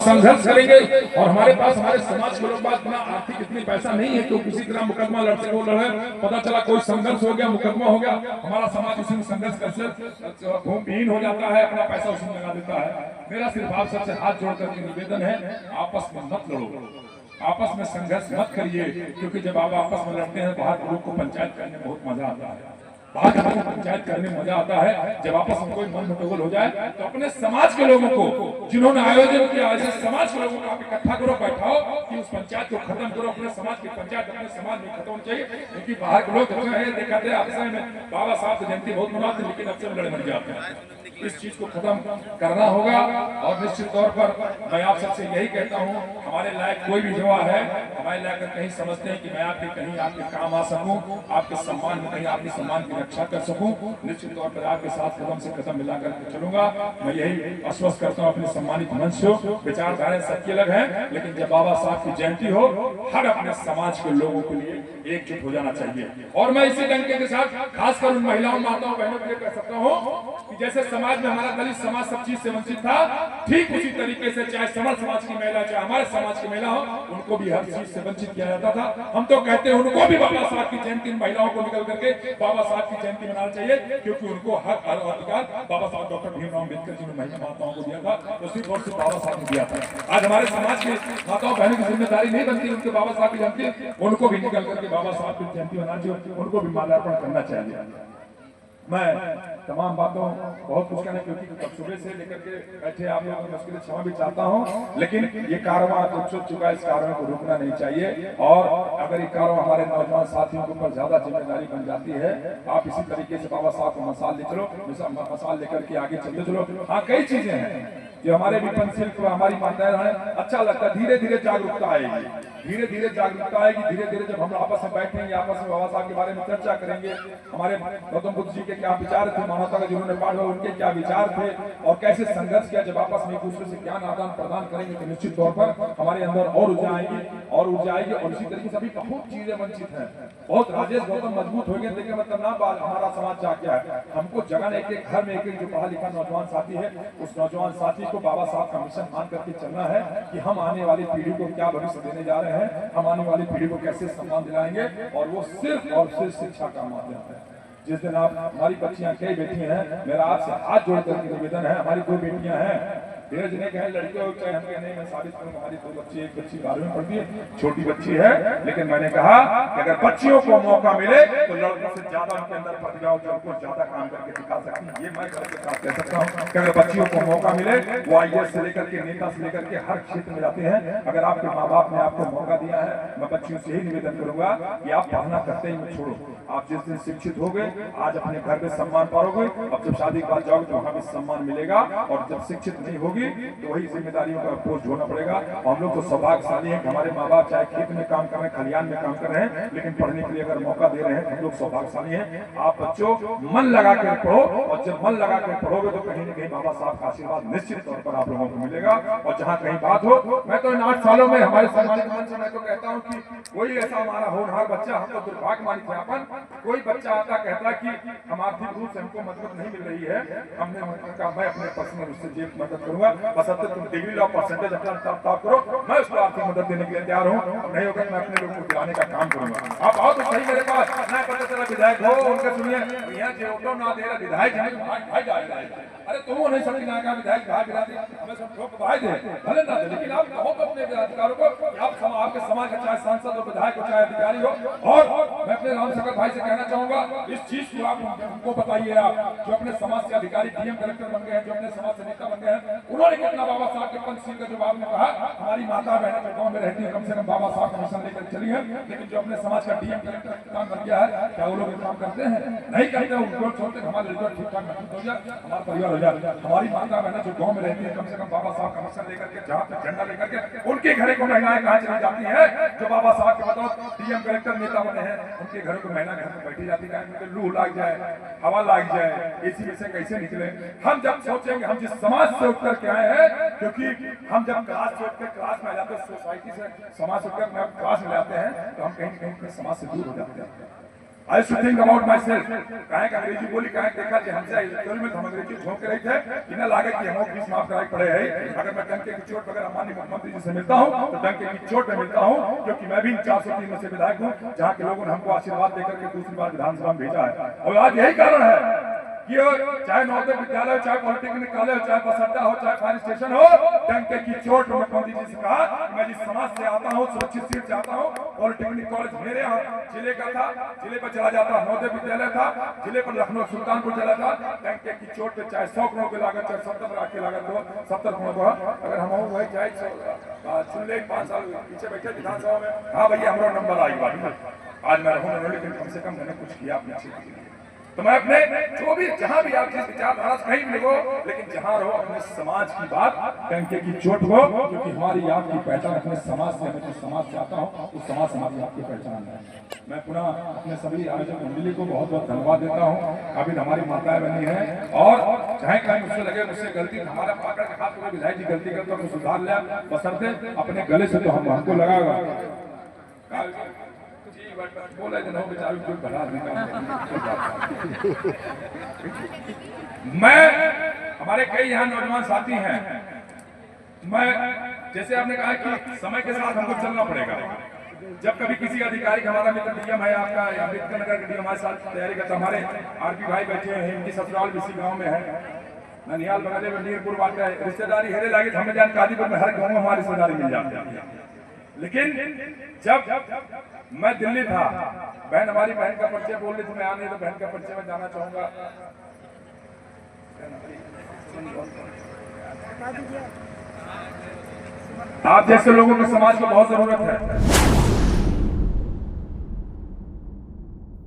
संघर्ष करेंगे। और हमारे पास हमारे समाज के लोग पास इतना आर्थिक इतनी पैसा नहीं है कि किसी तरह मुकदमा लड़ते हो लड़े, पता चला कोई संघर्ष हो गया, मुकदमा हो गया, हमारा समाज उसी में संघर्ष करके भूमिहीन हो जाता है, अपना पैसा उसमें लगा देता है। मेरा सिर्फ आप सबसे हाथ जोड़ करके निवेदन है, आपस में मत लड़ो, आपस में संघर्ष मत करिए, क्योंकि जब आप आपस में लड़ते हैं बाहर लोग को पंचायत करने में बहुत मजा आता है, बाहर लोगों को पंचायत करने में मजा आता है। जब आपस में कोई मनमुटाव हो जाए तो अपने समाज के लोगों को, जिन्होंने आयोजन किया, ऐसे समाज के लोगों को आप इकट्ठा करो, बैठाओ कि उस पंचायत को खत्म करो। अपने समाज की पंचायत अपने समाज में खत्म होनी चाहिए, क्योंकि बाहर के लोग देखा थे आपसे में बाबा साहब की जयंती बहुत मनाते, लेकिन अब से लड़े मर जाते हैं। इस चीज को खत्म करना होगा। और निश्चित तौर पर मैं आप सबसे यही कहता हूँ, हमारे लायक कोई भी युवा है, हमारे लायक कहीं समझते हैं कि मैं आपके कहीं आपके काम आ सकूं, आपके सम्मान में कहीं आपके सम्मान की रक्षा कर सकूं, निश्चित तौर पर आपके साथ कदम से कदम मिलाकर के चलूंगा। मैं यही आश्वस्त करता हूँ अपने सम्मानित मंच से। विचारधाराएं सबकी अलग है, लेकिन जब बाबा साहब की जयंती हो, हर अपने समाज के लोगों के लिए एकजुट हो जाना चाहिए। और मैं इसी डंके के साथ खासकर उन महिलाओं माताओं बहनों के लिए कह सकता हूँ कि जैसे समाज में हमारा दलित समाज सब चीज से वंचित था, ठीक उसी तरीके से चाहे समर समाज की महिला, चाहे हमारे समाज की महिला हो, उनको भी हर चीज से वंचित किया जाता था। हम तो कहते हैं उनको भी बाबा साहब की जयंती, महिलाओं को निकल करके बाबा साहब की जयंती मनाना चाहिए, क्योंकि उनको हक और अधिकार बाबा साहब डॉक्टर भीमराव अम्बेडकर जी ने महिला माताओं को दिया था, उसी तौर से बाबा साहब ने दिया था। आज हमारे समाज के माताओं बहनों की जिम्मेदारी नहीं बनती उनके बाबा साहब की जयंती, उनको भी निकल करके बाबा साहब की जयंती मनाना चाहिए, उनको भी माल्यार्पण करना चाहिए। मैं तमाम बातों बहुत कुछ कहने, क्योंकि सुबह से लेकर के बैठे आप लोगों की मुश्किलें क्षमा भी चाहता हूं, लेकिन ये कारवां तो चुक चुका है, इस कारवां को रुकना नहीं चाहिए। और अगर ये कारवां हमारे नौजवान साथियों के ऊपर ज्यादा जिम्मेदारी बन जाती है, आप इसी तरीके से बाबा साहब को मसाल ले चलो, मसाल लेकर के आगे चलते चलो। हाँ, कई चीजें हैं जो हमारे भी पंचशील को हमारी माताएं हैं, अच्छा लगता है। धीरे धीरे जागरूकता आएगी, धीरे धीरे जागरूकता आएगी, धीरे धीरे जब हम आपस में बैठेंगे, आपस में बाबा साहब के बारे में चर्चा करेंगे, हमारे गौतम बुद्ध जी के क्या विचार थे, मानवता का जिन्होंने पाठ हुआ उनके क्या विचार थे, और कैसे संघर्ष किया, जब आपस में एक दूसरे से ज्ञान आदान प्रदान करेंगे तो निश्चित तौर पर हमारे अंदर और ऊर्जा आएगी, और ऊर्जा आएगी। और इसी तरीके से अभी बहुत चीजें वंचित हैं, बहुत राजेश गौतम मजबूत हो गए, देखिए मतलब ना बात हमारा समाज चाह क्या है, हमको जगह एक एक घर में एक एक जो पढ़ा लिखा नौजवान साथी है, उस नौजवान साथी को बाबा साहब का मिशन मान करके चलना है कि हम आने वाली पीढ़ी को क्या भविष्य देने जा रहे हैं, हम आने वाली पीढ़ी को कैसे सम्मान दिलाएंगे, और वो सिर्फ और सिर्फ शिक्षा का माध्यम है। जिस दिन आप, हमारी बच्चियां कई बेटी हैं, मेरा आपसे हाथ जोड़ करके निवेदन है, हमारी 2 बेटियां हैं, धीरे धीरे कहें लड़कियों चाहे हम कहने में साबित करूं, हमारी 2 बच्ची, एक बच्ची 12वीं में पढ़ती है, छोटी बच्ची है, लेकिन मैंने कहा कि अगर बच्चियों को मौका मिले तो लड़कों से ज्यादा उनके अंदर प्रतिभा और उनको ज्यादा काम करके दिखा सकती है। ये मैं गर्व के साथ कह सकता हूँ कि अगर बच्चियों को मौका मिले, वो IAS से लेकर के नेता से लेकर के हर क्षेत्र में जाते हैं। अगर आपके माँ बाप ने आपको मौका दिया है, मैं बच्चियों से यही निवेदन करूंगा कि आप पढ़ना करते ही मत छोड़ो। आप जिस दिन शिक्षित हो गए, आज अपने घर में सम्मान पाओगे, अब जब शादी के बाद जाओगे तो वहां भी सम्मान मिलेगा, और जब शिक्षित नहीं होगी तो वही जिम्मेदारियों का बोझ ढोना पड़ेगा। हम लोग तो सौभाग्यशाली हैं कि हमारे माँ बाप चाहे खेत में काम कर रहे हैं, खलियान में काम कर रहे हैं, लेकिन पढ़ने के लिए अगर मौका दे रहे हैं, हम लोग सौभाग्यशाली हैं। आप बच्चों मन लगा कर पढ़ो, और जब मन लगा कर पढ़ोगे तो कहीं न कहीं बाबा साहब का आशीर्वाद निश्चित तौर पर आप लोगों को मिलेगा। और जहाँ कहीं बात हो, मैं तो इन 8 सालों में हमारे सम्मानित मंच में मैं तो कहता हूँ कि कोई ऐसा हमारा होनहार बच्चा, हम तो दुर्भाग्य मानी थे अपन, कोई बच्चा आता कहता कि हम आर्थिक रूप से हमको मदद नहीं मिल रही है, हमने कहा मैं अपने पर्सनल उससे जेब मदद करूंगा, बस अब तुम डिग्री लो, परसेंटेज अपना प्राप्त करो, मैं उसको आर्थिक मदद देने के लिए तैयार हूँ। अब नहीं होगा मैं अपने लोगों को दिलाने का काम करूंगा। आप आओ तो सही मेरे पास, ना पता चला विधायक हो उनका सुनिए, यहाँ जो ना दे रहा विधायक भाई जाएगा, अरे तुम नहीं समझना का विधायक भाई गिरा दे, हमें सब ठोक भाई दे भले ना दे, लेकिन आप कहो तो अपने अधिकारों को, आप आपके समाज का चाहे सांसद हो, विधायक हो, चाहे अधिकारी हो। और मैं अपने राम शंकर भाई से कहना चाहूंगा, इस चीज को आप हमको बताइए, आप जो अपने समाज से अधिकारी DM कलेक्टर बन गए हैं, जो अपने समाज से नेता बन गए हैं, उन्होंने कितना बाबा साहब के पंचशील का जो आपने कहा, हमारी माता बहनें जो गाँव में रहती है कम से कम बाबा साहब का मिशन लेकर चली है, लेकिन जो अपने समाज का DM कलेक्टर काम बन गया है, क्या वो लोग काम करते हैं? नहीं करते, उनको छोड़ते हमारे रिजल्ट ठीक ठाक महसूस हो जाए, हमारा परिवार हो जाए। हमारी माता बहनें जो गाँव में रहती है कम से कम बाबा साहब का मिशन लेकर के, जहाँ पे झंडा लेकर के, उनके घरे को महिलाएं कहाँ चली जाती है? जो बाबा साहब के बताओ DM कलेक्टर नेता बने हैं, उनके घरों को महिला घर में बैठी जाती है, उनको लू लग जाए, हवा लग जाए, इसी में से कैसे निकले? हम जब सोचेंगे, हम जिस समाज से उठकर के आए हैं, क्योंकि हम जब क्लास से उठकर क्लास में आ जाते हैं, सोसाइटी से समाज से उठकर क्लास में जाते हैं, तो हम कहीं न कहीं समाज से दूर हो जाते हैं। I should think about myself. काहे का अंग्रेजी बोली काहे देखा कि हमसे स्कूल में हम अंग्रेजी झोंक रहे थे कि न लागे कि हम फीस माफ कराए पड़े हैं। अगर मैं डंके की चोट अगर माननीय मुख्यमंत्री जी से मिलता हूं तो डंके की चोट में मिलता हूं, क्योंकि मैं भी 403 में से विधायक हूं, जहां के लोगों ने हमको आशीर्वाद देकर के दूसरी बार विधानसभा में भेजा है। और आज यही कारण है कि चाहे नवोदय विद्यालय हो, चाहे पॉलिटेक्निक कॉलेज हो, चाहे बस अड्डा हो, चाहे फायर स्टेशन हो, डंके की चोट मुख्यमंत्री जी से कहा कि मैं जिस समाज से आता हूं, सुरक्षित सीट चाहता हूं। पॉलिटेक्निक कॉलेज मेरे जिले का था, जिले पर चला जाता। नवोदय विद्यालय था, जिले पर लखनऊ सुल्तानपुर चला था। डंके की चोट पे चाहे 100 करोड़ की लागत, चाहे 70 लाख की लागत हो, 70 करोड़ को अगर हम वही चाहे सुन ले 5 साल पीछे बैठे विधानसभा में, हाँ भैया हमारा नंबर आई बात। आज मैं रहूंगा, लेकिन कम से कम मैंने कुछ किया अपने क्षेत्र के लिए। तो मैं अपने जो भी जहां भी आप जिस विचारधारा से कहीं भी हो, लेकिन जहां रहो अपने समाज की बात, डंके की चोट हो, क्योंकि हमारी आपकी पहचान अपने समाज से, मैं जिस समाज से आता हूं उस समाज से हमारी आपकी पहचान है। मैं पुनः अपने सभी आयोजक मंडली को बहुत बहुत धन्यवाद देता हूं। अभी हमारी माताएं बनी हैं और चाहे कहीं मुझसे लगे मुझसे गलती, हमारा पाकर के हाथ में विधायक जी गलती करते तो सुधार लिया, बशर्ते अपने गले से तो हमको लगागा बोला कि बेचारी कोई बढ़ा मैं हमारे कई यहाँ नौजवान साथी हैं। मैं जैसे आपने कहा कि समय के साथ हमको चलना पड़ेगा। जब कभी किसी अधिकारी का, हमारा मित्र डीएम है आपका, अम्बेडकर नगर के डीएम हमारे साथ तैयारी करता, हमारे आरपी भाई बैठे हैं, इनकी ससुराल भी इसी गाँव में है, ननिहाल बगले में नीरपुर बात है। रिश्तेदारी हेरे लागे हमें जान काजीपुर में हर गाँव में हमारी रिश्तेदारी मिल जाती है। लेकिन जब मैं दिल्ली था, बहन हमारी बहन का परिचय बोल रही थी, मैं आने तो बहन का परिचय में जाना चाहूंगा। आप जैसे लोगों को समाज को बहुत जरूरत है।